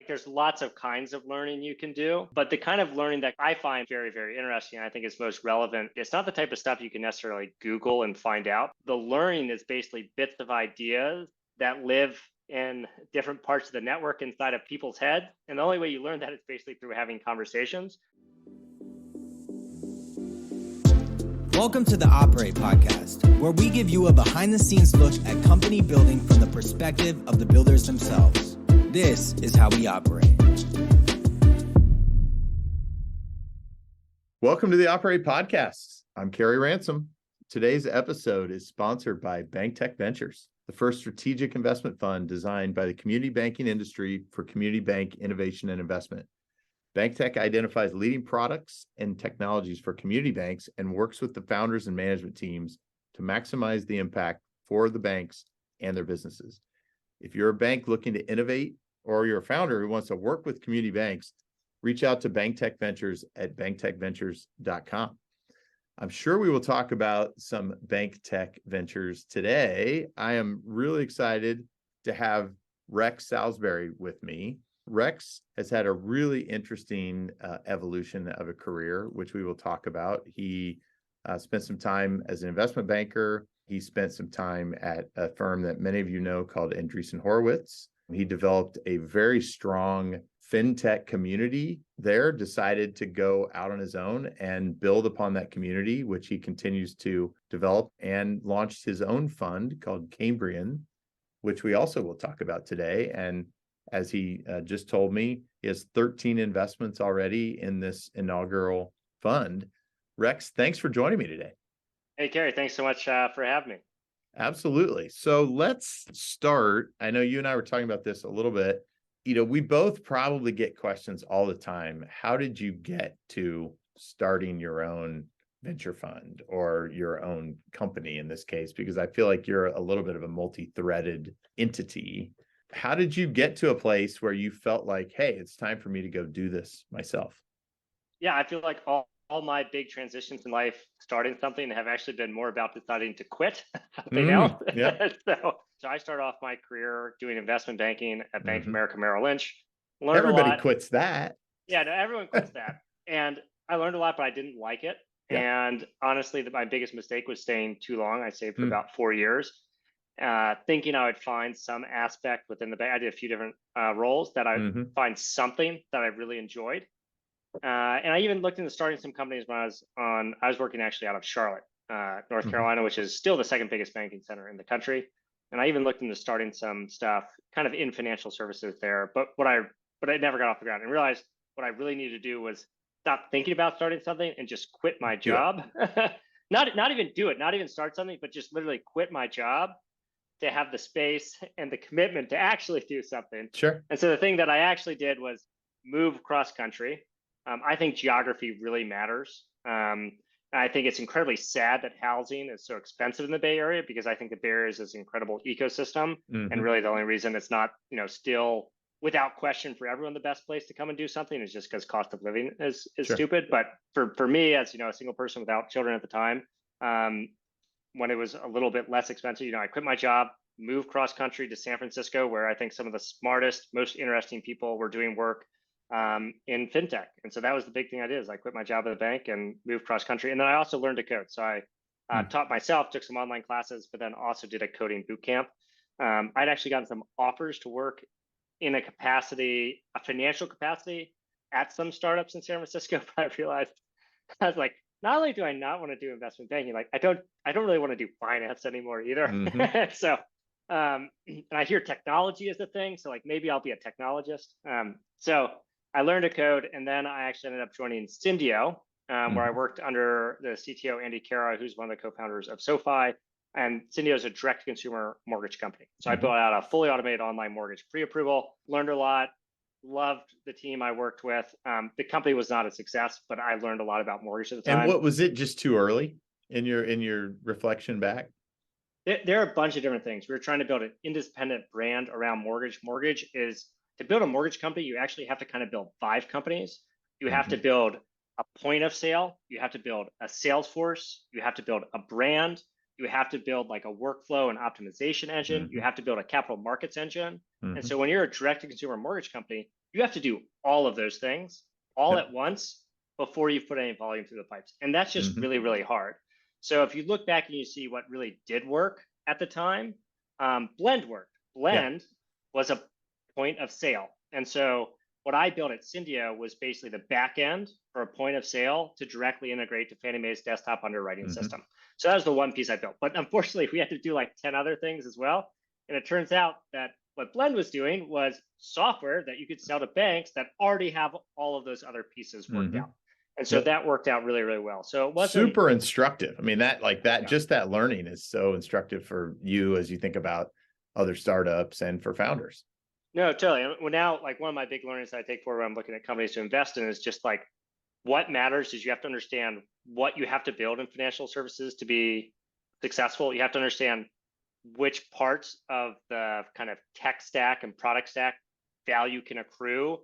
there's lots of kinds of learning you can do, but the kind of learning that I find very, very interesting, and I think is most relevant, it's not the type of stuff you can necessarily Google and find out. The learning is basically bits of ideas that live in different parts of the network inside of people's heads. And the only way you learn that is basically through having conversations. Welcome to the Operate Podcast, where we give you a behind-the-scenes look at company building from the perspective of the builders themselves. This is how we operate. Welcome to the Operate Podcast. I'm Kerry Ransom. Today's episode is sponsored by BankTech Ventures, the first strategic investment fund designed by the community banking industry for community bank innovation and investment. BankTech identifies leading products and technologies for community banks and works with the founders and management teams to maximize the impact for the banks and their businesses. If you're a bank looking to innovate, or you're a founder who wants to work with community banks, reach out to BankTech Ventures at banktechventures.com. I'm sure we will talk about some BankTech Ventures today. I am really excited to have Rex Salisbury with me. Rex has had a really interesting evolution of a career, which we will talk about. He spent some time as an investment banker. He spent some time at a firm that many of you know called Andreessen Horowitz. He developed a very strong fintech community there, decided to go out on his own and build upon that community, which he continues to develop, and launched his own fund called Cambrian, which we also will talk about today. And as he just told me, he has 13 investments already in this inaugural fund. Rex, thanks for joining me today. Hey, Kerry, thanks so much for having me. Absolutely. So let's start. I know you and I were talking about this a little bit. You know, we both probably get questions all the time. How did you get to starting your own venture fund or your own company in this case? Because I feel like you're a little bit of a multi-threaded entity. How did you get to a place where you felt like, hey, it's time for me to go do this myself? Yeah, I feel like all my big transitions in life, starting something, have actually been more about deciding to quit something else. Yeah. So I started off my career doing investment banking at Bank of America Merrill Lynch. Learned Everybody a lot. quits that. Yeah, no, everyone quits that. And I learned a lot, but I didn't like it. Yeah. And honestly, my biggest mistake was staying too long. I stayed for about 4 years. Thinking I would find some aspect within the bank. I did a few different roles that I would find something that I really enjoyed. And I even looked into starting some companies when I was working actually out of Charlotte, North Carolina, which is still the second biggest banking center in the country. And I even looked into starting some stuff kind of in financial services there. But I never got off the ground and realized what I really needed to do was stop thinking about starting something and just quit my job. Not even do it, not even start something, but just literally quit my job to have the space and the commitment to actually do something. Sure. And so the thing that I actually did was move cross country. I think geography really matters. I think it's incredibly sad that housing is so expensive in the Bay Area, because I think the Bay Area is this incredible ecosystem. And really the only reason it's not, still without question for everyone the best place to come and do something is just because cost of living is Sure. stupid. But for me, as a single person without children at the time, when it was a little bit less expensive, I quit my job, moved cross country to San Francisco, where I think some of the smartest, most interesting people were doing work in fintech. And so that was the big thing I did, is I quit my job at the bank and moved cross country. And then I also learned to code. So I taught myself, took some online classes, but then also did a coding boot camp. I'd actually gotten some offers to work in a financial capacity at some startups in San Francisco, but I realized, I was like, not only do I not want to do investment banking, like I don't really want to do finance anymore either. So, and I hear technology is the thing. So like, maybe I'll be a technologist. So I learned to code, and then I actually ended up joining Syndio, where I worked under the CTO, Andy Cara, who's one of the co-founders of SoFi. And Syndio is a direct consumer mortgage company. So I built out a fully automated online mortgage pre-approval, learned a lot, loved the team I worked with. The company was not a success, but I learned a lot about mortgage at the time. And what was it, just too early in your reflection back? There are a bunch of different things. We were trying to build an independent brand around mortgage. Mortgage is, to build a mortgage company, you actually have to kind of build 5 companies. You have to build a point of sale. You have to build a sales force. You have to build a brand. You have to build like a workflow and optimization engine. You have to build a capital markets engine. And so when you're a direct to consumer mortgage company, you have to do all of those things all at once before you've put any volume through the pipes. And that's just really, really hard. So if you look back and you see what really did work at the time, Blend worked. Blend was a point of sale. And so what I built at Syndio was basically the back end for a point of sale to directly integrate to Fannie Mae's desktop underwriting system. So that was the one piece I built. But unfortunately, we had to do like 10 other things as well. And it turns out that what Blend was doing was software that you could sell to banks that already have all of those other pieces worked out. And so that worked out really, really well. So it wasn't super instructive. I mean, just that learning is so instructive for you as you think about other startups and for founders. No, totally. Well, now, like one of my big learnings I take forward when I'm looking at companies to invest in is just like what matters is you have to understand what you have to build in financial services to be successful. You have to understand which parts of the kind of tech stack and product stack value can accrue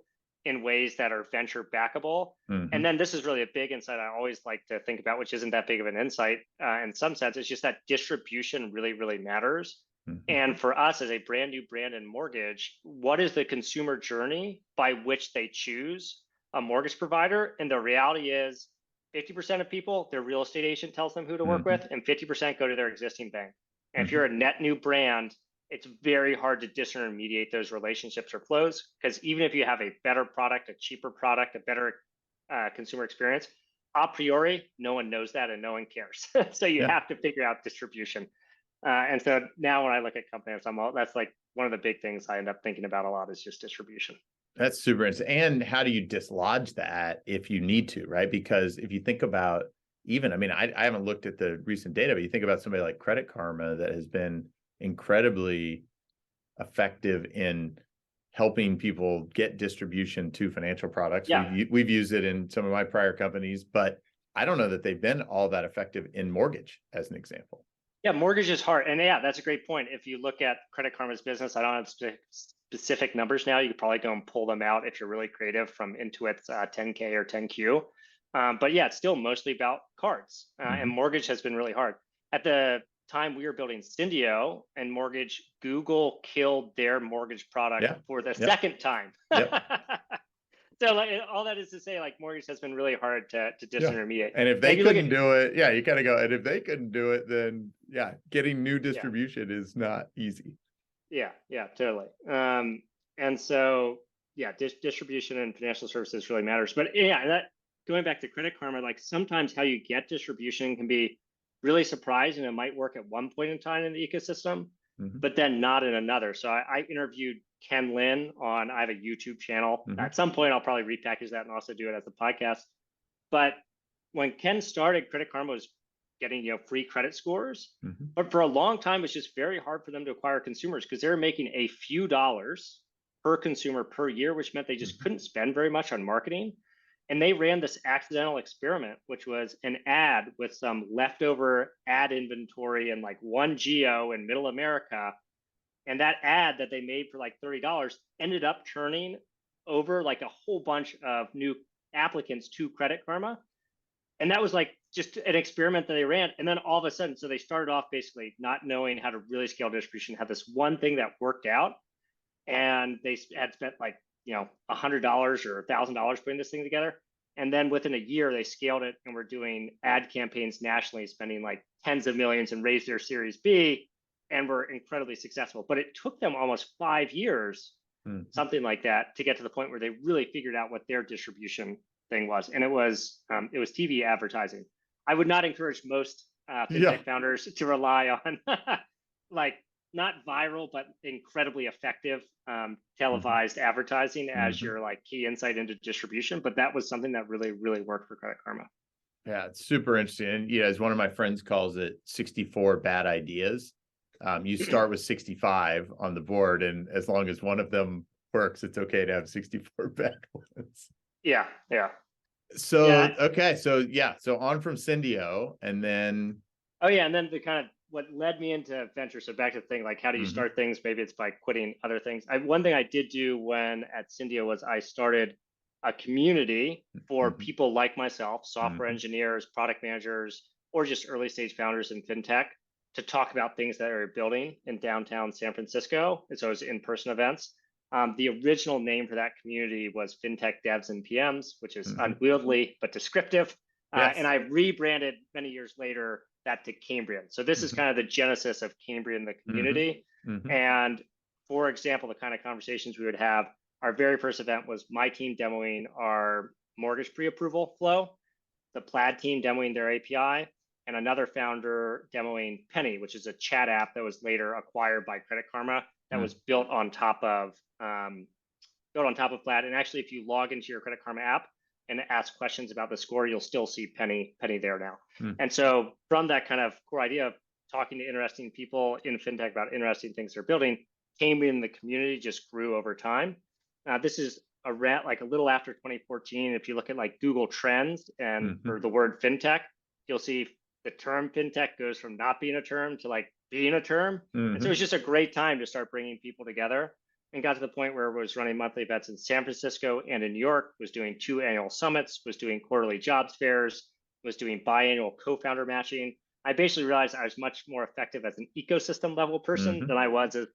in ways that are venture backable. And then this is really a big insight I always like to think about, which isn't that big of an insight in some sense. It's just that distribution really, really matters. And for us as a brand new brand in mortgage, what is the consumer journey by which they choose a mortgage provider? And the reality is 50% of people, their real estate agent tells them who to work with, and 50% go to their existing bank. And if you're a net new brand, it's very hard to disintermediate those relationships or flows, because even if you have a better product, a cheaper product, a better consumer experience, a priori, no one knows that and no one cares. So you have to figure out distribution. And so now when I look at companies, that's like one of the big things I end up thinking about a lot is just distribution. That's super interesting. And how do you dislodge that if you need to, right? Because if you think about I haven't looked at the recent data, but you think about somebody like Credit Karma that has been incredibly effective in helping people get distribution to financial products. We've used it in some of my prior companies, but I don't know that they've been all that effective in mortgage as an example. Yeah, mortgage is hard. And yeah, that's a great point. If you look at Credit Karma's business, I don't have specific numbers now. You could probably go and pull them out if you're really creative from Intuit's 10K or 10Q. But yeah, it's still mostly about cards. And mortgage has been really hard. At the time we were building Syndio and mortgage, Google killed their mortgage product for the second time. So like, all that is to say, like mortgage has been really hard to disintermediate. And if they couldn't do it, you kind of go, and if they couldn't do it, then getting new distribution is not easy. Yeah, totally. And so, distribution and financial services really matters. But going back to Credit Karma, like sometimes how you get distribution can be really surprising. It might work at one point in time in the ecosystem, but then not in another. So I interviewed Ken Lin I have a YouTube channel. At some point, I'll probably repackage that and also do it as a podcast. But when Ken started, Credit Karma was getting free credit scores. But for a long time, it's just very hard for them to acquire consumers because they were making a few dollars per consumer per year, which meant they just couldn't spend very much on marketing. And they ran this accidental experiment, which was an ad with some leftover ad inventory in like one geo in middle America. And that ad that they made for like $30 ended up turning over like a whole bunch of new applicants to Credit Karma. And that was like just an experiment that they ran. And then all of a sudden, so they started off basically not knowing how to really scale distribution, had this one thing that worked out. And they had spent like, $100 or $1,000 putting this thing together. And then within a year, they scaled it and were doing ad campaigns nationally, spending like tens of millions and raised their Series B and were incredibly successful. But it took them almost 5 years, something like that, to get to the point where they really figured out what their distribution thing was. And it was TV advertising. I would not encourage most fintech founders to rely on like not viral, but incredibly effective televised advertising as your like key insight into distribution. But that was something that really, really worked for Credit Karma. Yeah, it's super interesting. And as one of my friends calls it, 64 bad ideas. You start with 65 on the board, and as long as one of them works, it's okay to have 64 bad ones. Yeah. So so on from Syndio, and then and then the kind of what led me into venture. So back to the thing, like how do you start things? Maybe it's by quitting other things. One thing I did do when at Syndio was I started a community for people like myself, software engineers, product managers, or just early stage founders in fintech, to talk about things that are building in downtown San Francisco. And so it was in-person events. The original name for that community was Fintech Devs and PMs, which is unwieldy but descriptive. And I rebranded many years later that to Cambrian. So this is kind of the genesis of Cambrian, the community. And for example, the kind of conversations we would have, our very first event was my team demoing our mortgage pre-approval flow, the Plaid team demoing their API, and another founder demoing Penny, which is a chat app that was later acquired by Credit Karma that was built on top of Plaid. And actually, if you log into your Credit Karma app and ask questions about the score, you'll still see Penny there now. And so from that kind of core idea of talking to interesting people in fintech about interesting things they're building, Cambrian, the community just grew over time. This is like a little after 2014. If you look at like Google Trends and for the word fintech, you'll see the term fintech goes from not being a term to like being a term. And so it was just a great time to start bringing people together, and got to the point where I was running monthly events in San Francisco and in New York, was doing 2 annual summits, was doing quarterly jobs fairs, was doing biannual co-founder matching. I basically realized I was much more effective as an ecosystem level person than I was as,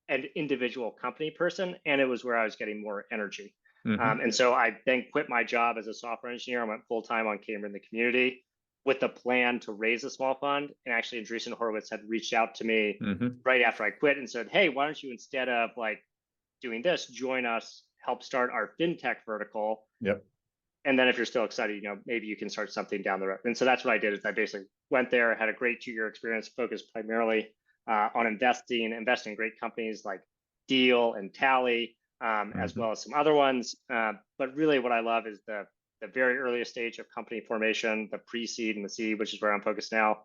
an individual company person. And it was where I was getting more energy. And so I then quit my job as a software engineer. I went full-time on Cambrian in the community with the plan to raise a small fund. And actually, Andreessen Horowitz had reached out to me right after I quit and said, hey, why don't you, instead of like doing this, join us, help start our fintech vertical. And then if you're still excited, maybe you can start something down the road. And so that's what I did, is I basically went there, had a great 2-year experience, focused primarily on investing in great companies like Deal and Tally, as well as some other ones. But really what I love is the very earliest stage of company formation, the pre-seed and the seed, which is where I'm focused now.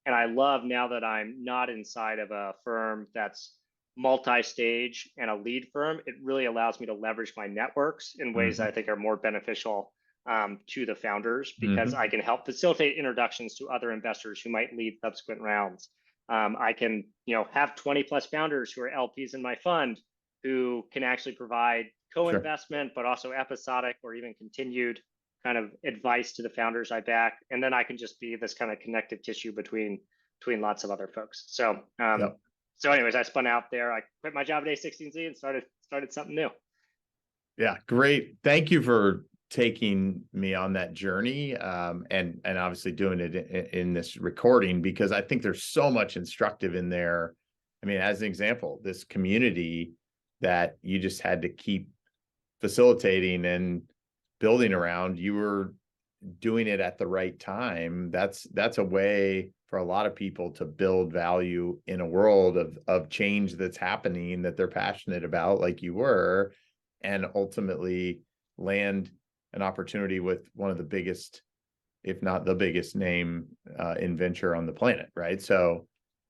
And I love now that I'm not inside of a firm that's multi-stage and a lead firm, it really allows me to leverage my networks in ways that I think are more beneficial to the founders, because I can help facilitate introductions to other investors who might lead subsequent rounds. I can, have 20 plus founders who are LPs in my fund who can actually provide co-investment, but also episodic or even continued kind of advice to the founders I back. And then I can just be this kind of connective tissue between lots of other folks. So, so anyways, I spun out there. I quit my job at A16Z and started something new. Yeah, great. Thank you for taking me on that journey, and obviously doing it in this recording, because I think there's so much instructive in there. I mean, as an example, this community that you just had to keep facilitating and building around, you were doing it at the right time. That's a way for a lot of people to build value in a world of change that's happening that they're passionate about, like you were, and ultimately land an opportunity with one of the biggest, if not the biggest name in venture on the planet, right? So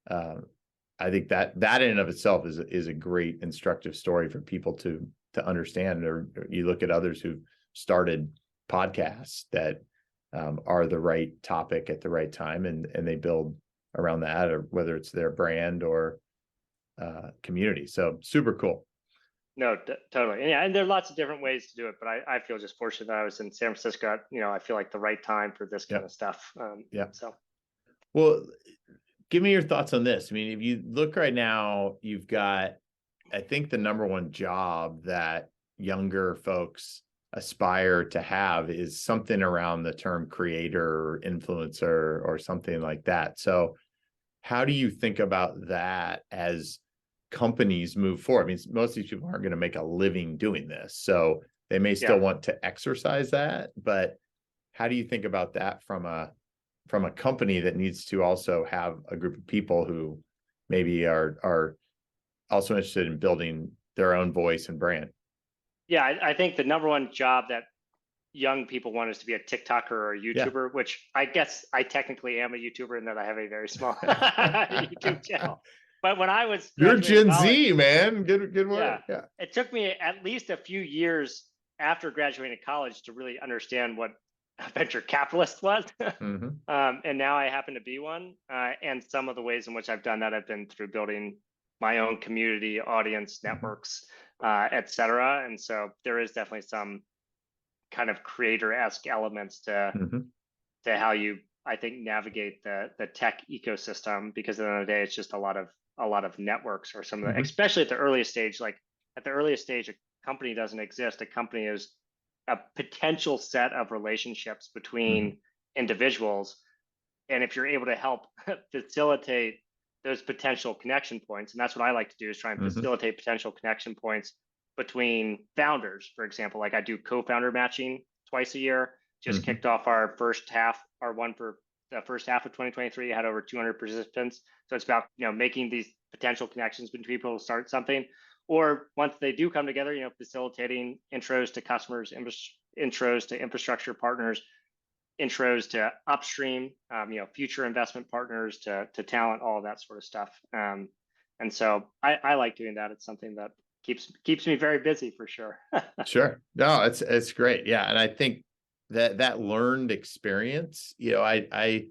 I think that in and of itself is a great instructive story for people to understand. Or you look at others who've started podcasts that are the right topic at the right time, and they build around that, or whether it's their brand or community. So super cool. No, totally. And yeah, and there are lots of different ways to do it, but I feel just fortunate that I was in San Francisco. I feel like the right time for this kind of stuff. So, well, give me your thoughts on this. I mean, if you look right now, you've got, I think, the number one job that younger folks aspire to have is something around the term creator or influencer or something like that. So how do you think about that as companies move forward? I mean, most of these people aren't going to make a living doing this, so they may still want to exercise that. But how do you think about that from a company that needs to also have a group of people who maybe are also interested in building their own voice and brand? Yeah, I think the number one job that young people want is to be a TikToker or a YouTuber, which I guess I technically am a YouTuber in that I have a very small YouTube channel. But when I was, you're Gen Z, man. Good work. Yeah. It took me at least a few years after graduating college to really understand what a venture capitalist was. And now I happen to be one. And some of the ways in which I've done that have been through building my own community, audience, networks, et cetera. And so there is definitely some kind of creator-esque elements to how you I think, navigate the tech ecosystem, because at the end of the day, it's just a lot of networks, or some of the, Mhm. especially at the earliest stage. Like at the earliest stage, a company doesn't exist. A company is a potential set of relationships between individuals. And if you're able to help facilitate those potential connection points, and that's what I like to do, is try and Mhm. facilitate potential connection points between founders. For example, like I do co-founder matching twice a year. Just Mhm. kicked off our first half, our one for the first half of 2023, had over 200 participants. So it's about, making these potential connections between people to start something, or once they do come together, facilitating intros to customers, intros to infrastructure partners, intros to upstream, future investment partners, to talent, all of that sort of stuff. And so I like doing that. It's something that keeps me very busy, for sure. Sure. No, it's great. Yeah. And I think that learned experience, I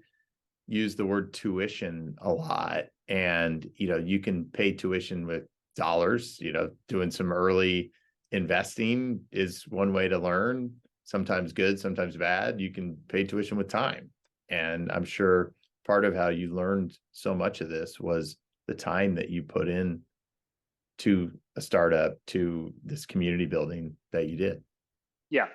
use the word tuition a lot, and, you can pay tuition with dollars, doing some early investing is one way to learn, sometimes good, sometimes bad. You can pay tuition with time. And I'm sure part of how you learned so much of this was the time that you put in to a startup, to this community building that you did. Yeah.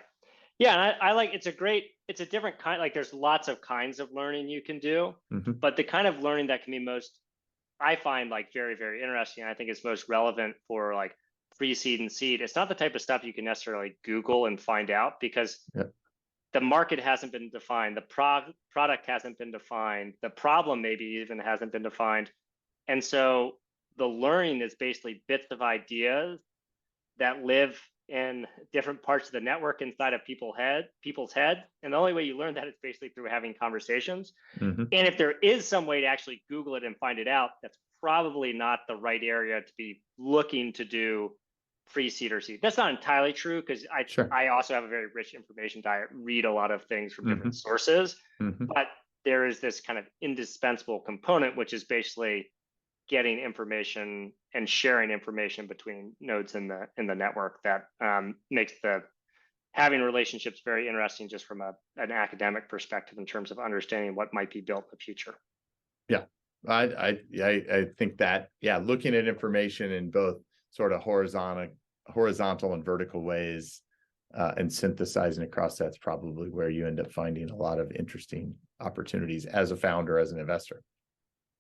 Yeah. And I like, it's a different kind. Like there's lots of kinds of learning you can do, Mhm. but the kind of learning that can be most, I find, like very, very interesting. I think it's most relevant for like pre-seed and seed. It's not the type of stuff you can necessarily Google and find out, because Yep. the market hasn't been defined, the product hasn't been defined, the problem maybe even hasn't been defined. And so the learning is basically bits of ideas that live in different parts of the network inside of people's head. And the only way you learn that is basically through having conversations. Mhm. And if there is some way to actually Google it and find it out, that's probably not the right area to be looking to do pre-seed or seed. That's not entirely true, because Sure. I also have a very rich information diet, read a lot of things from different Mhm. sources. Mhm. But there is this kind of indispensable component, which is basically getting information and sharing information between nodes in the network, that makes the having relationships very interesting, just from an academic perspective, in terms of understanding what might be built in the future. Yeah. I think that, yeah, looking at information in both sort of horizontal and vertical ways, and synthesizing across, that's probably where you end up finding a lot of interesting opportunities as a founder, as an investor.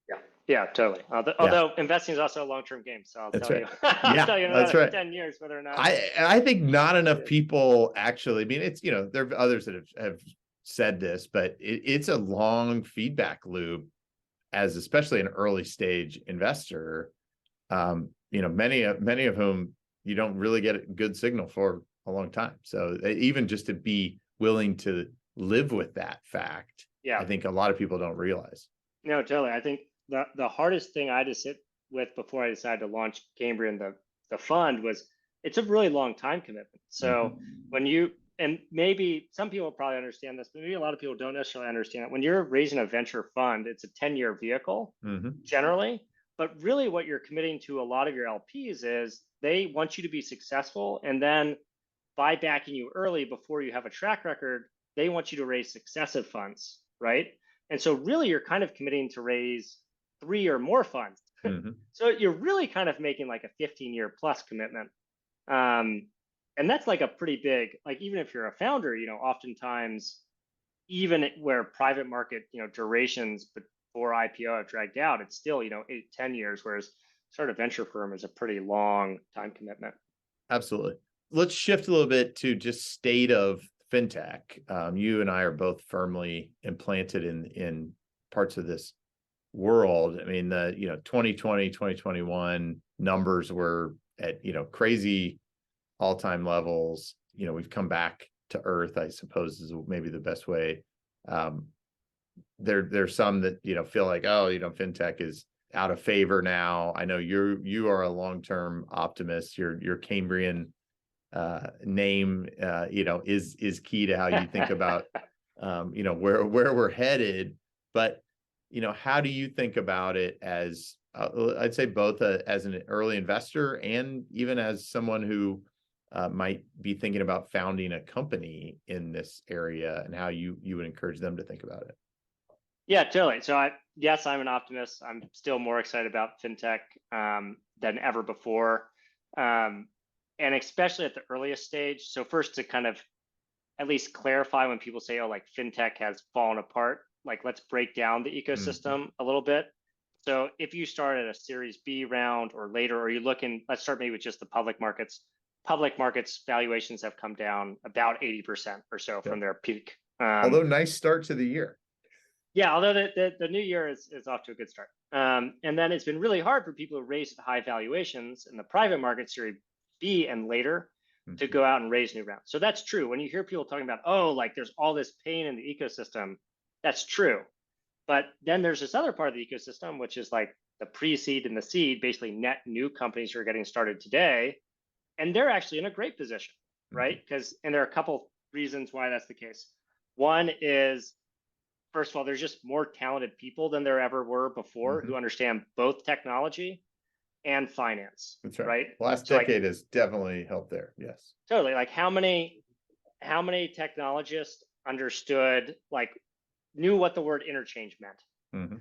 Yeah, yeah, totally. Yeah, Although investing is also a long-term game, so I'll that's tell right. you, I'll Yeah, tell you in that's another right. 10 years whether or not. I think not enough Yeah. people actually, I mean, it's, there are others that have said this, but it's a long feedback loop, as especially an early stage investor. Many of whom you don't really get a good signal for a long time. So even just to be willing to live with that fact, Yeah, I think a lot of people don't realize. no, totally. I think the hardest thing I had to sit with before I decided to launch Cambrian, the fund, was it's a really long time commitment. So Mhm. when you, and maybe some people probably understand this, but maybe a lot of people don't necessarily understand it. When you're raising a venture fund, it's a 10-year vehicle Mhm. generally, but really what you're committing to a lot of your LPs is they want you to be successful, and then by backing you early before you have a track record, they want you to raise successive funds, right? And so really you're kind of committing to raise 3 or more funds. Mhm. So you're really kind of making like a 15-year plus commitment. Um, and that's like a pretty big, like, even if you're a founder, oftentimes, even where private market, durations before IPO have dragged out, it's still, 8, 10 years, whereas sort of venture firm is a pretty long time commitment. Absolutely. Let's shift a little bit to just state of fintech. You and I are both firmly implanted in parts of this world. I mean, the 2020, 2021 numbers were at crazy all-time levels. We've come back to earth, I suppose, is maybe the best way. There's some that feel like, oh, fintech is out of favor now. I know you are a long-term optimist. Your Cambrian name is key to how you think about where we're headed. But how do you think about it as I'd say both as an early investor and even as someone who might be thinking about founding a company in this area, and how you would encourage them to think about it? Yeah, totally. So yes, I'm an optimist. I'm still more excited about fintech than ever before, and especially at the earliest stage. So first, to kind of at least clarify when people say, "Oh, like fintech has fallen apart," like let's break down the ecosystem a little bit. So if you start at a Series B round or later, or you look in, let's start maybe with just the public markets. Public markets valuations have come down about 80% or so from their peak. Although nice start to the year. Yeah, although the new year is off to a good start. And then it's been really hard for people who raised high valuations in the private market, Series B and later, to go out and raise new rounds. So that's true. When you hear people talking about, oh, like there's all this pain in the ecosystem, that's true. But then there's this other part of the ecosystem, which is like the pre-seed and the seed, basically net new companies who are getting started today. And they're actually in a great position, right? And there are a couple reasons why that's the case. One is, first of all, there's just more talented people than there ever were before who understand both technology and finance. That's right. Right. Last decade has definitely helped there. Yes. Totally. Like how many technologists knew what the word interchange meant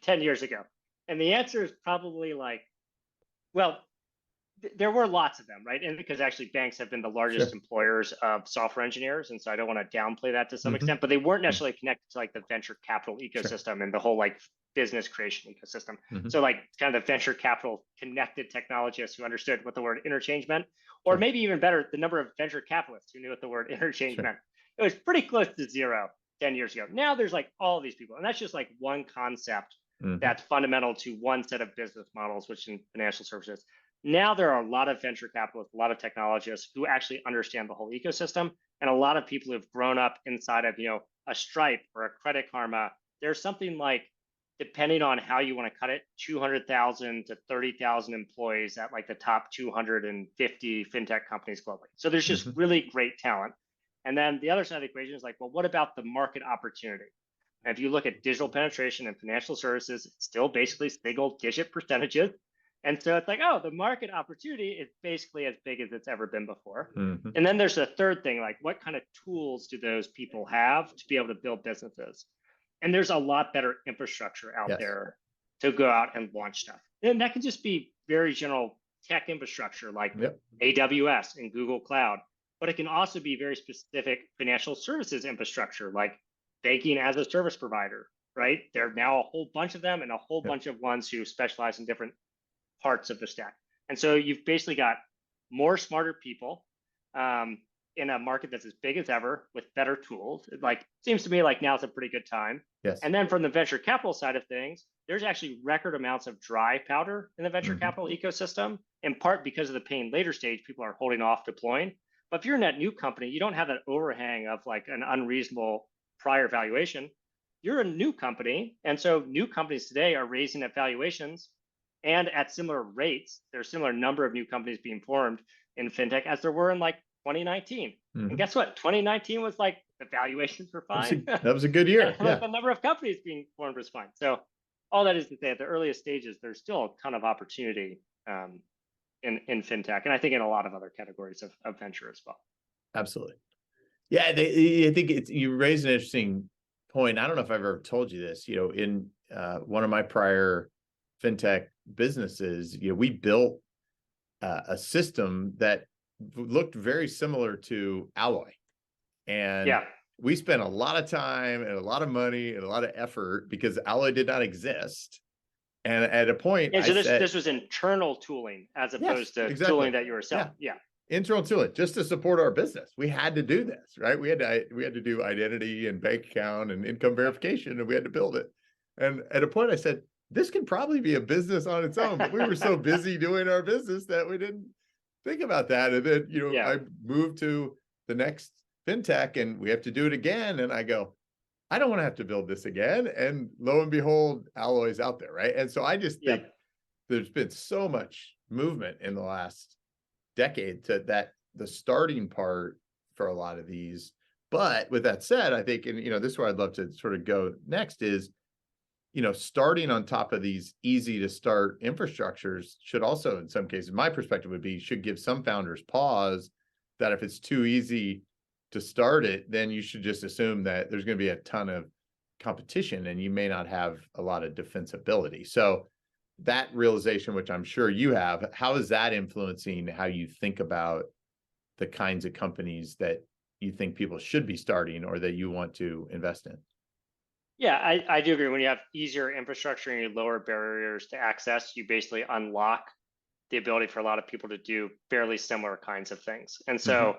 10 years ago? And the answer is probably like, well, there were lots of them, right? And because actually banks have been the largest employers of software engineers. And so I don't want to downplay that to some extent, but they weren't necessarily connected to like the venture capital ecosystem and the whole like business creation ecosystem. So like kind of the venture capital connected technologists who understood what the word interchange meant, or maybe even better, the number of venture capitalists who knew what the word interchange meant. It was pretty close to zero 10 years ago. Now there's like all these people, and that's just like one concept that's fundamental to one set of business models, which in financial services. Now there are a lot of venture capitalists, a lot of technologists who actually understand the whole ecosystem, and a lot of people who've grown up inside of, a Stripe or a Credit Karma. There's something like, depending on how you want to cut it, 200,000 to 30,000 employees at like the top 250 fintech companies globally. So there's just really great talent. And then the other side of the equation is like, well, what about the market opportunity? And if you look at digital penetration in financial services, it's still basically single digit percentages. And so it's like, oh, the market opportunity is basically as big as it's ever been before. And then there's a third thing, like what kind of tools do those people have to be able to build businesses? And there's a lot better infrastructure out there to go out and launch stuff. And that can just be very general tech infrastructure like AWS and Google Cloud, but it can also be very specific financial services infrastructure like banking as a service provider, right? There are now a whole bunch of them and a whole bunch of ones who specialize in different parts of the stack. And so you've basically got more smarter people in a market that's as big as ever with better tools. It seems to me like now's a pretty good time. And then from the venture capital side of things, there's actually record amounts of dry powder in the venture capital ecosystem, in part because of the pain later stage, people are holding off deploying. But if you're a net new company, you don't have that overhang of like an unreasonable prior valuation. You're a new company. And so new companies today are raising at valuations and at similar rates. There's a similar number of new companies being formed in fintech as there were in like 2019. And guess what? 2019 was like the valuations were fine. That was a good year. Like the number of companies being formed was fine. So all that is to say, at the earliest stages, there's still a ton of opportunity in fintech, and I think in a lot of other categories of venture as well. Absolutely. Yeah, I think you raised an interesting point. I don't know if I've ever told you this. In one of my prior fintech businesses, we built a system that looked very similar to Alloy, and we spent a lot of time and a lot of money and a lot of effort because Alloy did not exist. And at a point, so this was internal tooling as opposed to tooling that you were selling. Internal tooling just to support our business. We had to do this, right? We had to do identity and bank account and income verification, and we had to build it. And at a point, I said, this can probably be a business on its own, but we were so busy doing our business that we didn't think about that. And then, I moved to the next fintech and we have to do it again. And I go, I don't want to have to build this again. And lo and behold, Alloy's out there, right? And so I just think there's been so much movement in the last decade to that the starting part for a lot of these. But with that said, I think, and this is where I'd love to sort of go next is, starting on top of these easy to start infrastructures should also, in some cases, my perspective would be, should give some founders pause that if it's too easy to start it, then you should just assume that there's going to be a ton of competition and you may not have a lot of defensibility. So that realization, which I'm sure you have, how is that influencing how you think about the kinds of companies that you think people should be starting or that you want to invest in? Yeah, I do agree. When you have easier infrastructure and you lower barriers to access, you basically unlock the ability for a lot of people to do fairly similar kinds of things. And so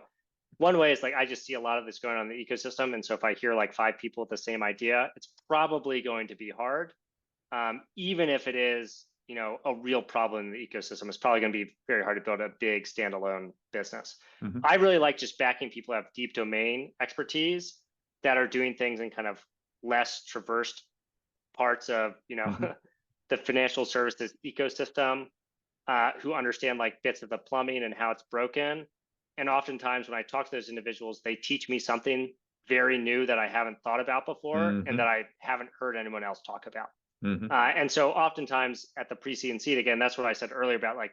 one way is like I just see a lot of this going on in the ecosystem. And so if I hear like 5 people with the same idea, it's probably going to be hard. Even if it is, a real problem in the ecosystem, it's probably going to be very hard to build a big standalone business. I really like just backing people who have deep domain expertise that are doing things in kind of less traversed parts of, the financial services ecosystem, who understand like bits of the plumbing and how it's broken. And oftentimes when I talk to those individuals, they teach me something very new that I haven't thought about before and that I haven't heard anyone else talk about. And so oftentimes at the pre-seed and seed, again, that's what I said earlier about like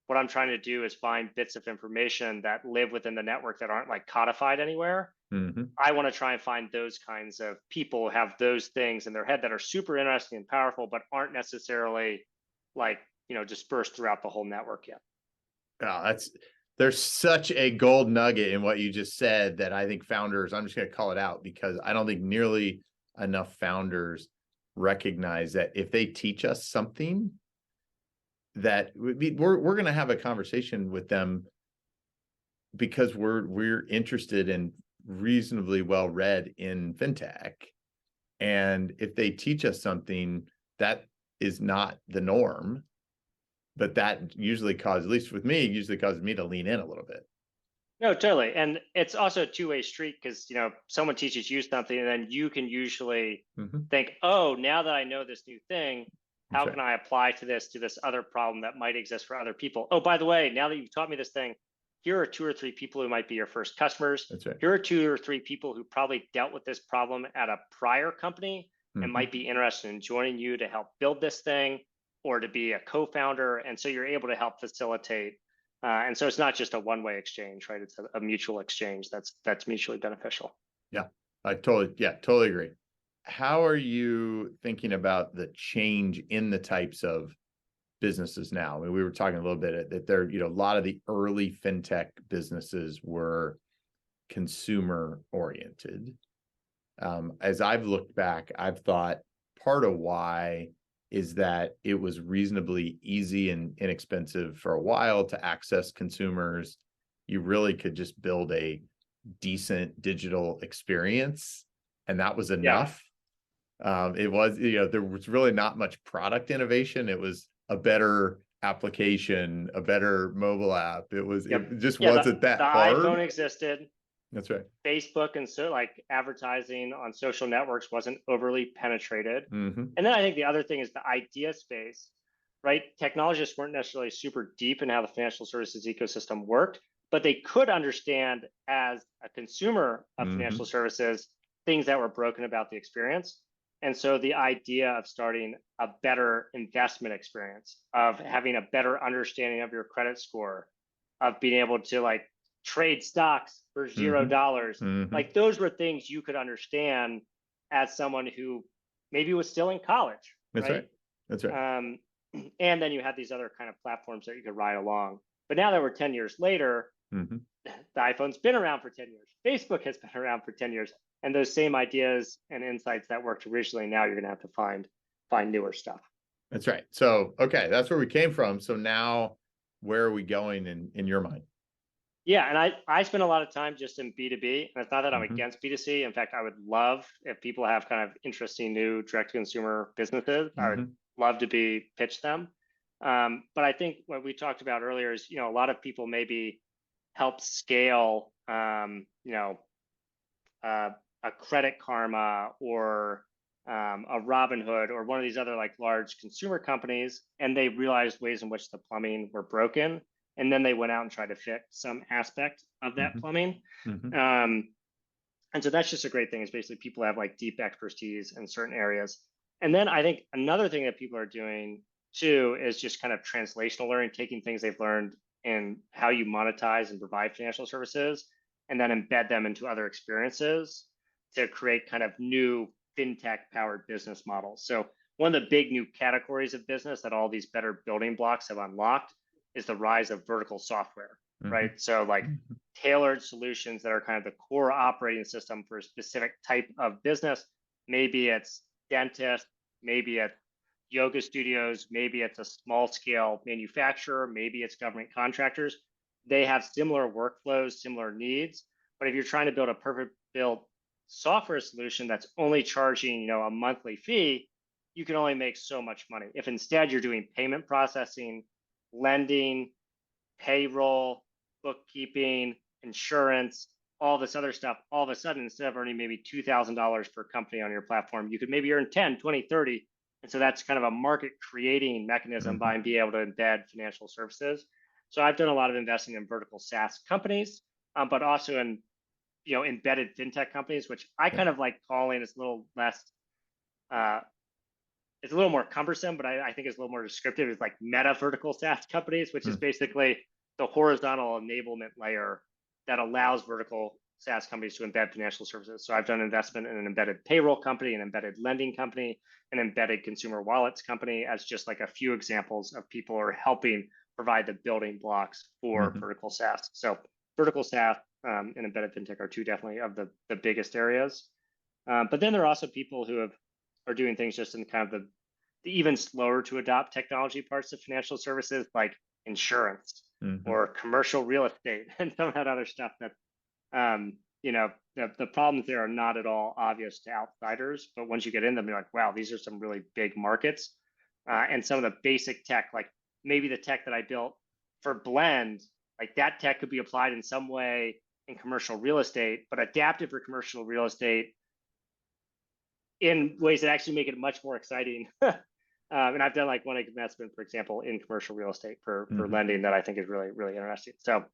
what I'm trying to do is find bits of information that live within the network that aren't like codified anywhere. I want to try and find those kinds of people who have those things in their head that are super interesting and powerful, but aren't necessarily like, dispersed throughout the whole network yet. Oh, there's such a gold nugget in what you just said that I think founders, I'm just going to call it out because I don't think nearly enough founders recognize that if they teach us something that we're going to have a conversation with them because we're interested and reasonably well read in fintech. And if they teach us something that is not the norm, but that usually causes, at least with me, usually causes me to lean in a little bit. No, totally. And it's also a two-way street because, someone teaches you something and then you can usually think, oh, now that I know this new thing, how can I apply to this other problem that might exist for other people? Oh, by the way, now that you've taught me this thing, here are 2 or 3 people who might be your first customers. That's right. Here are 2 or 3 people who probably dealt with this problem at a prior company and might be interested in joining you to help build this thing or to be a co-founder. And so you're able to help facilitate. And so it's not just a one-way exchange, right? It's a mutual exchange that's mutually beneficial. Yeah, I totally agree. How are you thinking about the change in the types of businesses now? I mean, we were talking a little bit that there, a lot of the early fintech businesses were consumer oriented. As I've looked back, I've thought part of why is that it was reasonably easy and inexpensive for a while to access consumers. You really could just build a decent digital experience, and that was enough. It was, there was really not much product innovation. It was a better application, a better mobile app. It just wasn't that hard. The iPhone existed. That's right. Facebook and so like advertising on social networks wasn't overly penetrated. And then I think the other thing is the idea space, right? Technologists weren't necessarily super deep in how the financial services ecosystem worked, but they could understand as a consumer of financial services, things that were broken about the experience. And so the idea of starting a better investment experience, of having a better understanding of your credit score, of being able to like trade stocks for $0, like those were things you could understand as someone who maybe was still in college. That's right. That's right. And then you had these other kind of platforms that you could ride along. But now that we're 10 years later, the iPhone's been around for 10 years. Facebook has been around for 10 years. And those same ideas and insights that worked originally, now you're going to have to find newer stuff. That's right. So, okay, that's where we came from. So now where are we going in your mind? Yeah, and I spend a lot of time just in B2B, and it's not that I'm against B2C. In fact, I would love if people have kind of interesting new direct-to-consumer businesses. I would love to pitch them. But I think what we talked about earlier is, a lot of people maybe help scale, a Credit Karma or a Robinhood or one of these other like large consumer companies, and they realized ways in which the plumbing were broken. And then they went out and tried to fix some aspect of that plumbing. And so that's just a great thing is basically people have like deep expertise in certain areas. And then I think another thing that people are doing too is just kind of translational learning, taking things they've learned in how you monetize and provide financial services, and then embed them into other experiences to create kind of new fintech powered business models. So one of the big new categories of business that all these better building blocks have unlocked is the rise of vertical software, right? So like tailored solutions that are kind of the core operating system for a specific type of business. Maybe it's dentist, maybe it's yoga studios, maybe it's a small scale manufacturer, maybe it's government contractors. They have similar workflows, similar needs. But if you're trying to build a perfect built software solution that's only charging, a monthly fee, you can only make so much money. If instead you're doing payment processing, lending, payroll, bookkeeping, insurance, all this other stuff, all of a sudden, instead of earning maybe $2,000 per company on your platform, you could maybe earn 10, 20, 30. And so that's kind of a market creating mechanism by being able to embed financial services. So I've done a lot of investing in vertical SaaS companies, but also in embedded fintech companies, which I kind of like calling is a little less, it's a little more cumbersome, but I think it's a little more descriptive. It's like meta vertical SaaS companies, which is basically the horizontal enablement layer that allows vertical SaaS companies to embed financial services. So I've done investment in an embedded payroll company, an embedded lending company, an embedded consumer wallets company as just like a few examples of people who are helping provide the building blocks for vertical SaaS. So vertical SaaS and embedded fintech are two definitely of the biggest areas. But then there are also people who are doing things just in kind of the even slower to adopt technology parts of financial services, like insurance or commercial real estate and some of that other stuff that the problems there are not at all obvious to outsiders, but once you get in them, you're like, wow, these are some really big markets. And some of the basic tech, like maybe the tech that I built for Blend, like that tech could be applied in some way in commercial real estate, but adapted for commercial real estate in ways that actually make it much more exciting. And I've done like one investment, for example, in commercial real estate for lending that I think is really, really interesting. So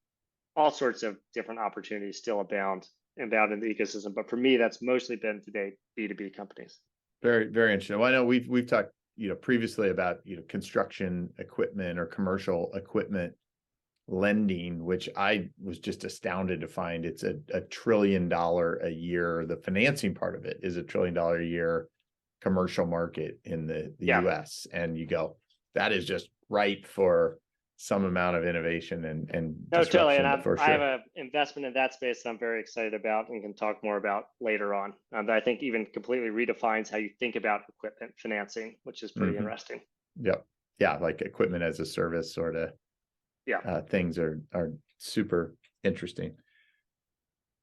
all sorts of different opportunities still abound in the ecosystem. But for me, that's mostly been to date B2B companies. Very, very interesting. Well, I know we've talked, previously about, construction equipment or commercial equipment lending, which I was just astounded to find it's a $1 trillion a year. The financing part of it is $1 trillion a year commercial market in the US. And you go, that is just ripe for some amount of innovation and no, totally. And sure. I have an investment in that space that I'm very excited about and can talk more about later on. That I think even completely redefines how you think about equipment financing, which is pretty interesting. Yep. Yeah, like equipment as a service sort of things are super interesting.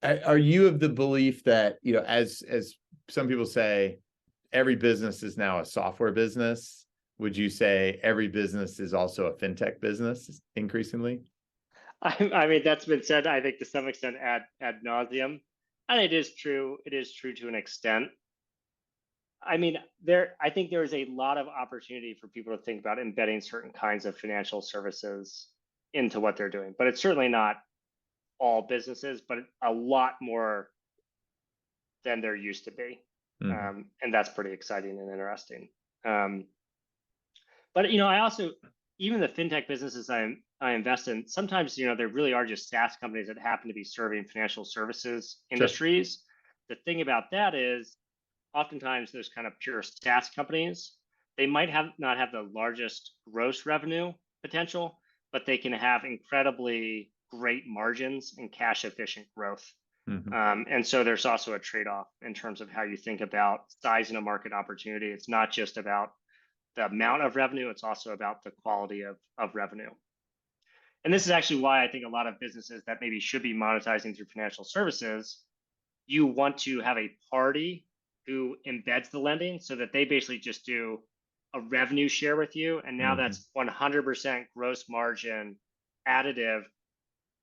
Are you of the belief that, as some people say, every business is now a software business? Would you say every business is also a fintech business increasingly? I mean, that's been said, I think, to some extent ad nauseum. And it is true. It is true to an extent. I mean, I think there is a lot of opportunity for people to think about embedding certain kinds of financial services into what they're doing. But it's certainly not all businesses, but a lot more than there used to be. And that's pretty exciting and interesting. But I also, even the fintech businesses I invest in, sometimes there really are just SaaS companies that happen to be serving financial services industries. Sure. The thing about that is, oftentimes those kind of pure SaaS companies, they might not have the largest gross revenue potential, but they can have incredibly great margins and cash efficient growth. And so there's also a trade-off in terms of how you think about sizing a market opportunity. It's not just about the amount of revenue, it's also about the quality of revenue. And this is actually why I think a lot of businesses that maybe should be monetizing through financial services, you want to have a party who embeds the lending so that they basically just do a revenue share with you. And now that's 100% gross margin additive,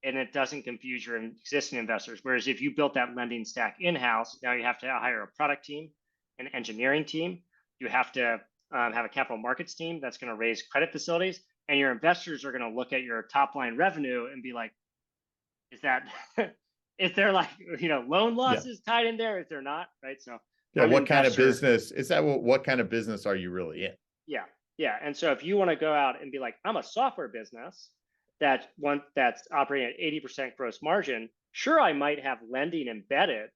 and it doesn't confuse your existing investors. Whereas if you built that lending stack in-house, now you have to hire a product team, an engineering team. You have to have a capital markets team that's going to raise credit facilities, and your investors are going to look at your top line revenue and be like, is there like, loan losses tied in there? Is there not? Right. So what kind of business is that? What kind of business are you really in? Yeah. Yeah. And so if you want to go out and be like, I'm a software business that's operating at 80% gross margin, sure, I might have lending embedded,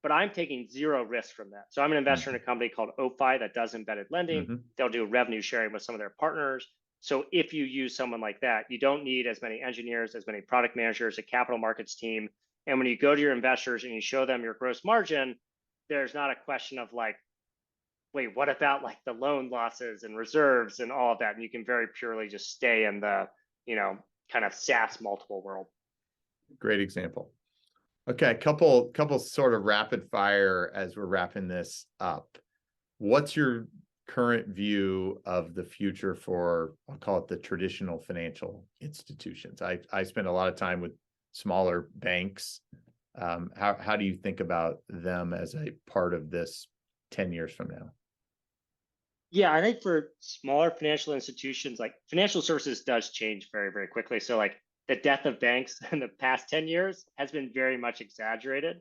but I'm taking zero risk from that. So I'm an investor in a company called OFI that does embedded lending. They'll do revenue sharing with some of their partners. So if you use someone like that, you don't need as many engineers, as many product managers, a capital markets team. And when you go to your investors and you show them your gross margin, there's not a question of like, wait, what about like the loan losses and reserves and all of that? And you can very purely just stay in the, kind of SaaS multiple world. Great example. Okay, couple sort of rapid fire as we're wrapping this up. What's your current view of the future for, I'll call it the traditional financial institutions? I spend a lot of time with smaller banks. How do you think about them as a part of this 10 years from now? Yeah, I think for smaller financial institutions, like financial services does change very, very quickly. So like the death of banks in the past 10 years has been very much exaggerated.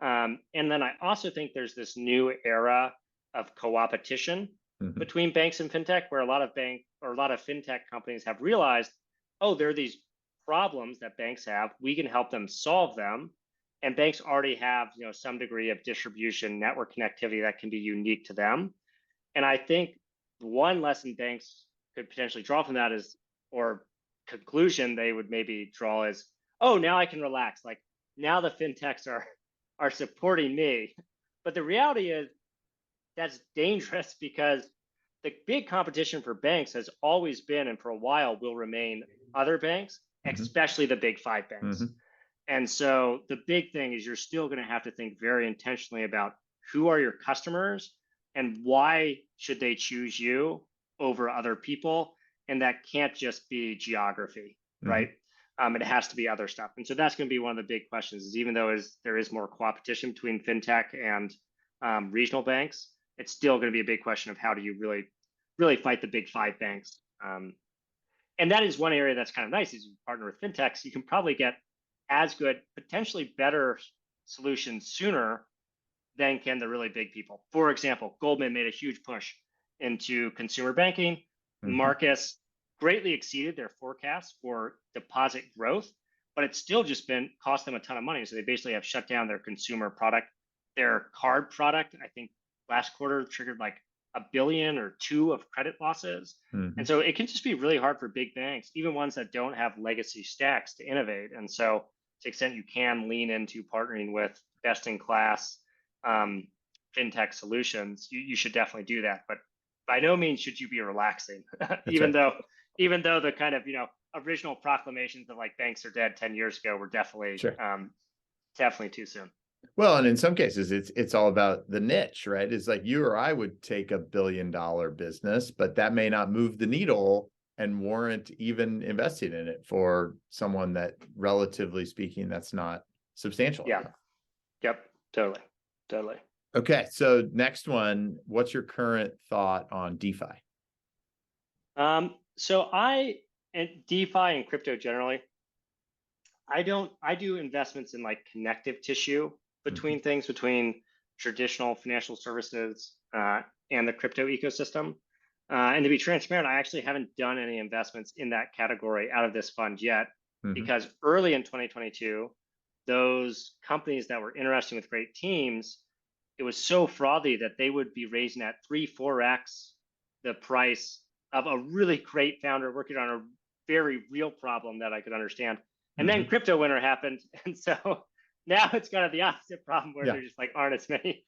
And then I also think there's this new era of co-opetition between banks and fintech, where a lot of fintech companies have realized, oh, there are these problems that banks have. We can help them solve them. And banks already have, some degree of distribution, network connectivity that can be unique to them. And I think one lesson banks could potentially draw from that is, or conclusion they would maybe draw is, oh, now I can relax. Like now the fintechs are supporting me. But the reality is that's dangerous, because the big competition for banks has always been, and for a while will remain, other banks, especially the big five banks. And so the big thing is you're still going to have to think very intentionally about who are your customers and why should they choose you over other people. And that can't just be geography, right? It has to be other stuff. And so that's going to be one of the big questions, is even though there is more competition between fintech and regional banks, it's still going to be a big question of how do you really fight the big five banks. And that is one area that's kind of nice, is you partner with fintechs, you can probably get as good, potentially better solutions sooner than can the really big people. For example, Goldman made a huge push into consumer banking. Marcus greatly exceeded their forecasts for deposit growth, but it's still just cost them a ton of money. So they basically have shut down their consumer product. Their card product, I think last quarter, triggered like $1 billion or $2 billion of credit losses. And so it can just be really hard for big banks, even ones that don't have legacy stacks, to innovate. And so to the extent you can lean into partnering with best in class fintech solutions, you should definitely do that. But by no means should you be relaxing, even though the kind of original proclamations of like banks are dead 10 years ago were definitely too soon. Well, and in some cases it's all about the niche, right? It's like you or I would take $1 billion business, but that may not move the needle and warrant even investing in it for someone that, relatively speaking, that's not substantial. Yeah. Yep. Totally. Okay. So next one, what's your current thought on DeFi? And DeFi and crypto generally, I do investments in like connective tissue between things, between traditional financial services and the crypto ecosystem. And to be transparent, I actually haven't done any investments in that category out of this fund yet, because early in 2022, those companies that were interesting with great teams, it was so frothy that they would be raising at 3-4x the price of a really great founder working on a very real problem that I could understand. And then crypto winter happened. And so now it's kind of the opposite problem, where there just like aren't as many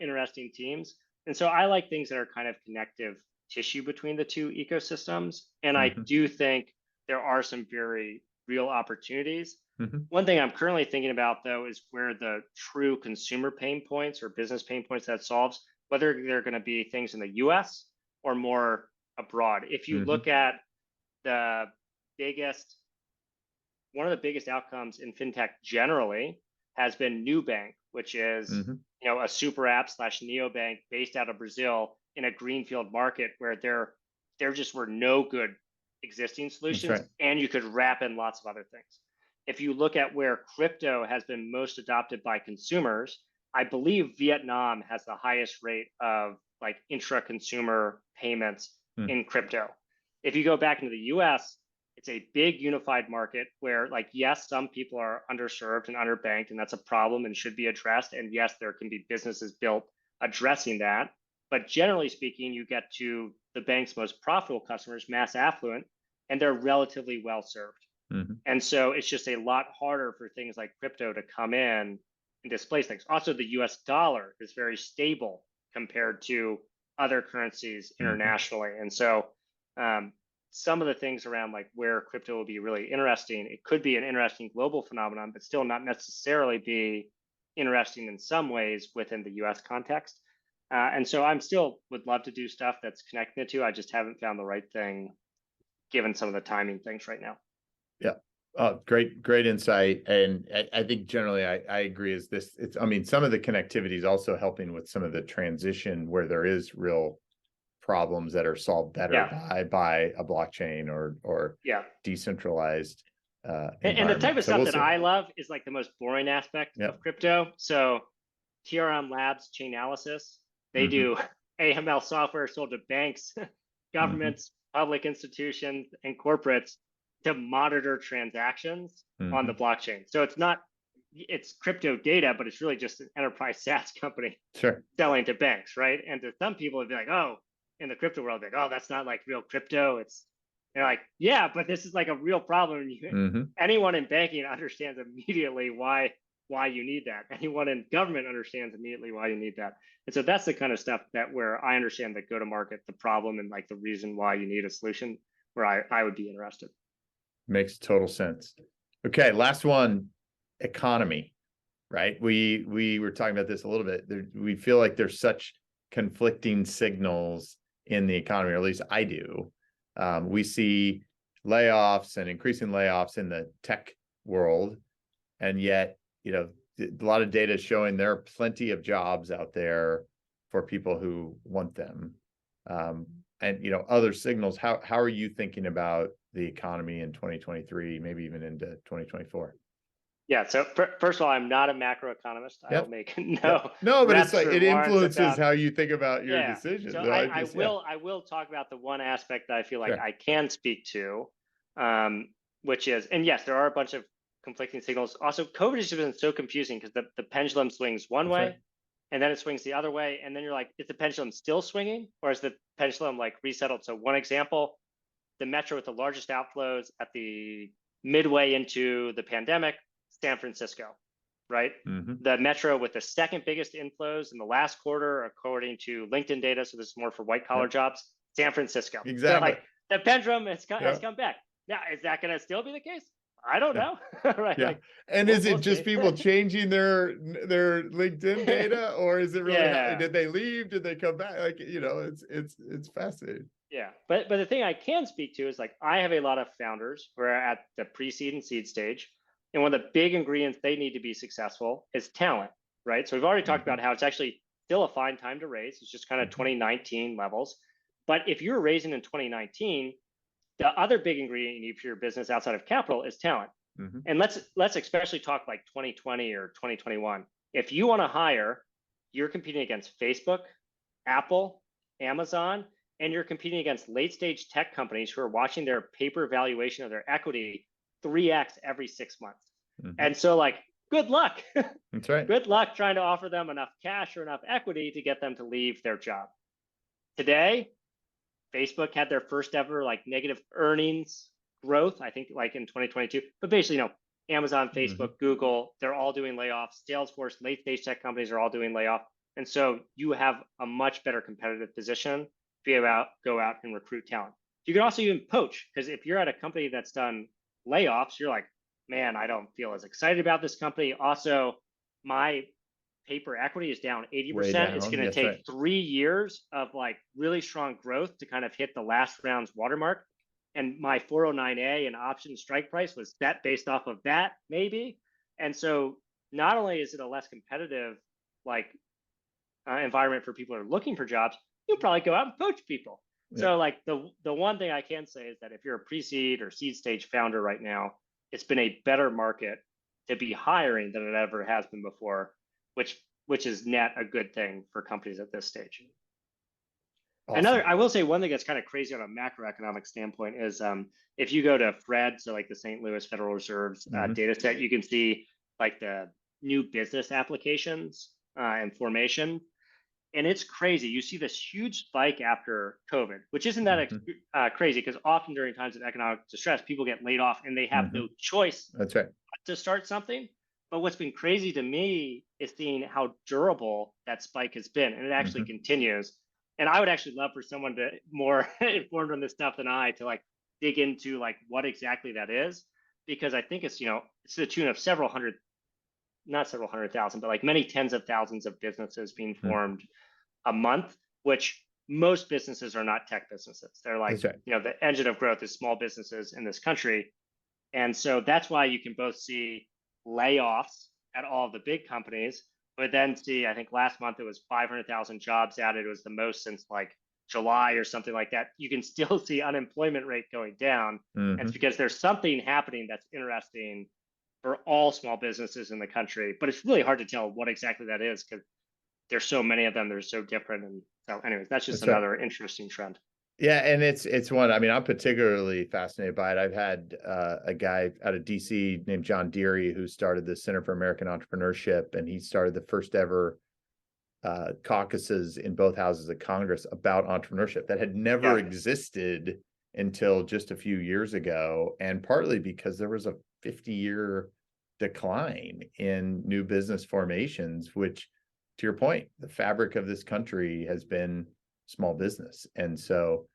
interesting teams. And so I like things that are kind of connective tissue between the two ecosystems. And I do think there are some very real opportunities. One thing I'm currently thinking about, though, is where the true consumer pain points or business pain points that solves, whether they're going to be things in the US or more abroad. If you look at one of the biggest outcomes in fintech generally has been Nubank, which is a super app / neobank based out of Brazil in a greenfield market where there just were no good existing solutions, and you could wrap in lots of other things. If you look at where crypto has been most adopted by consumers, I believe Vietnam has the highest rate of like intra-consumer payments in crypto. If you go back into the US, It's a big unified market where, like, yes, some people are underserved and underbanked, and that's a problem and should be addressed. And yes, there can be businesses built addressing that. But generally speaking, you get to the bank's most profitable customers, mass affluent, and they're relatively well served. And so it's just a lot harder for things like crypto to come in and displace things. Also, the US dollar is very stable compared to other currencies internationally. And so some of the things around like where crypto will be really interesting, it could be an interesting global phenomenon, but still not necessarily be interesting in some ways within the US context. And so I'm still would love to do stuff that's connecting the two. I just haven't found the right thing given some of the timing things right now. Yeah. Great insight. And I think generally I agree I mean, some of the connectivity is also helping with some of the transition where there is real problems that are solved better by a blockchain or decentralized and the type of stuff that I love is like the most boring aspect of crypto. So TRM Labs Chainalysis, they do AML software sold to banks, governments, public institutions, and corporates to monitor transactions on the blockchain. So it's crypto data, but it's really just an enterprise SaaS company selling to banks, right? And to some people, it'd be like, oh, in the crypto world, like, oh, that's not like real crypto. They're like, yeah, but this is like a real problem. Anyone in banking understands immediately why you need that. Anyone in government understands immediately why you need that. And so that's the kind of stuff that where I understand the go-to-market, the problem, and like the reason why you need a solution where I would be interested. Makes total sense. Okay, last one, economy, right? We were talking about this a little bit. We feel like there's such conflicting signals in the economy, or at least I do. We see layoffs and increasing layoffs in the tech world, and yet, a lot of data is showing there are plenty of jobs out there for people who want them. And other signals. How are you thinking about the economy in 2023, maybe even into 2024? Yeah. So first of all, I'm not a macroeconomist. I'll make no, but it's like it influences how you think about your decisions. So I will talk about the one aspect that I feel like I can speak to, which is, and yes, there are a bunch of conflicting signals. Also, COVID has just been so confusing because the pendulum swings one way, and then it swings the other way, and then you're like, is the pendulum still swinging, or is the pendulum like resettled? So one example, the metro with the largest outflows at the midway into the pandemic, San Francisco, right? The metro with the second biggest inflows in the last quarter, according to LinkedIn data, so this is more for white collar jobs, San Francisco. Exactly. So like the pendulum has come back. Now, is that going to still be the case? I don't know. Right. Yeah. Like, and is it just people changing their LinkedIn data, or is it really did they leave? Did they come back? Like, it's fascinating. Yeah. But the thing I can speak to is like I have a lot of founders who are at the pre-seed and seed stage. And one of the big ingredients they need to be successful is talent, right? So we've already talked about how it's actually still a fine time to raise. It's just kind of 2019 levels. But if you're raising in 2019, the other big ingredient you need for your business outside of capital is talent. And let's especially talk like 2020 or 2021. If you want to hire, you're competing against Facebook, Apple, Amazon, and you're competing against late stage tech companies who are watching their paper valuation of their equity 3x every 6 months. And so like, good luck. That's right. Good luck trying to offer them enough cash or enough equity to get them to leave their job. Today, Facebook had their first ever like negative earnings growth, I think like in 2022. But basically, Amazon, Facebook, Google, they're all doing layoffs. Salesforce, late stage tech companies are all doing layoff. And so you have a much better competitive position to go out and recruit talent. You can also even poach, because if you're at a company that's done layoffs, you're like, man, I don't feel as excited about this company. Also, my paper equity is down 80%. It's going to take 3 years of like really strong growth to kind of hit the last round's watermark. And my 409A and option strike price was set based off of that, maybe. And so not only is it a less competitive like environment for people who are looking for jobs, you'll probably go out and poach people. So like the one thing I can say is that if you're a pre-seed or seed stage founder right now, it's been a better market to be hiring than it ever has been before, which is net a good thing for companies at this stage. Awesome. I will say one thing that's kind of crazy on a macroeconomic standpoint is if you go to Fred, so like the St. Louis Federal Reserve's data set, you can see like the new business applications and formation. And it's crazy. You see this huge spike after COVID, which isn't that crazy because often during times of economic distress, people get laid off and they have no choice That's right. to start something. But what's been crazy to me is seeing how durable that spike has been, and it actually continues. And I would actually love for someone to more informed on this stuff than I to like dig into like what exactly that is, because I think it's, it's to the tune of not several hundred thousand, but like many tens of thousands of businesses being formed a month, which most businesses are not tech businesses. They're like, the engine of growth is small businesses in this country. And so that's why you can both see layoffs at all of the big companies, but then see, I think last month it was 500,000 jobs added. It was the most since like July or something like that. You can still see unemployment rate going down. And it's because there's something happening that's interesting for all small businesses in the country, but it's really hard to tell what exactly that is because there's so many of them. They're so different. And so anyways, that's just another interesting trend. Yeah. And it's one, I mean, I'm particularly fascinated by it. I've had a guy out of DC named John Deary who started the Center for American Entrepreneurship, and he started the first ever caucuses in both houses of Congress about entrepreneurship that had never existed until just a few years ago. And partly because there was a 50-year decline in new business formations, which, to your point, the fabric of this country has been small business. And so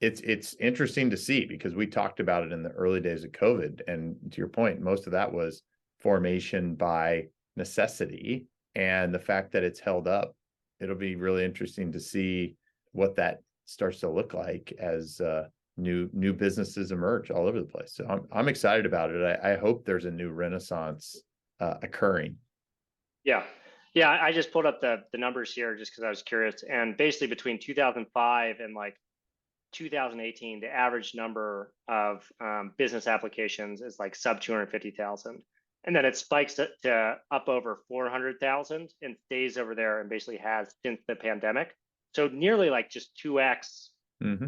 it's interesting to see, because we talked about it in the early days of COVID. And to your point, most of that was formation by necessity. And the fact that it's held up, it'll be really interesting to see what that starts to look like as new businesses emerge all over the place. So I'm excited about it. I hope there's a new renaissance occurring. Yeah, I just pulled up the numbers here just because I was curious. And basically between 2005 and like 2018, the average number of business applications is like sub 250,000. And then it spikes to up over 400,000 and stays over there and basically has since the pandemic. So nearly like just 2x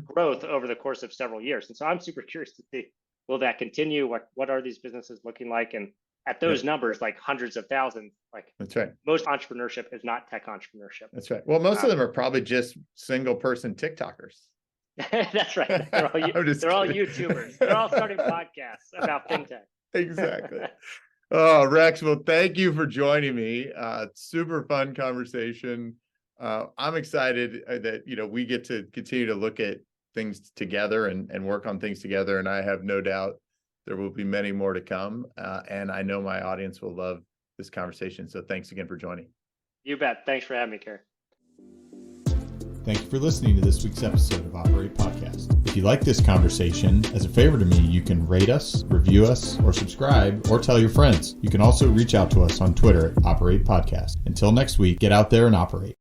growth over the course of several years. And so I'm super curious to see, will that continue? What are these businesses looking like? And at those numbers, like hundreds of thousands, like that's right. Most entrepreneurship is not tech entrepreneurship. That's right. Well, most of them are probably just single person TikTokers. That's right. They're all YouTubers. They're all starting podcasts about fintech. Exactly. Oh, Rex, well, thank you for joining me. Super fun conversation. I'm excited that, we get to continue to look at things together and work on things together. And I have no doubt there will be many more to come. And I know my audience will love this conversation. So thanks again for joining. You bet. Thanks for having me, Kerry. Thank you for listening to this week's episode of Operate Podcast. If you like this conversation, as a favor to me, you can rate us, review us, or subscribe, or tell your friends. You can also reach out to us on Twitter at Operate Podcast. Until next week, get out there and operate.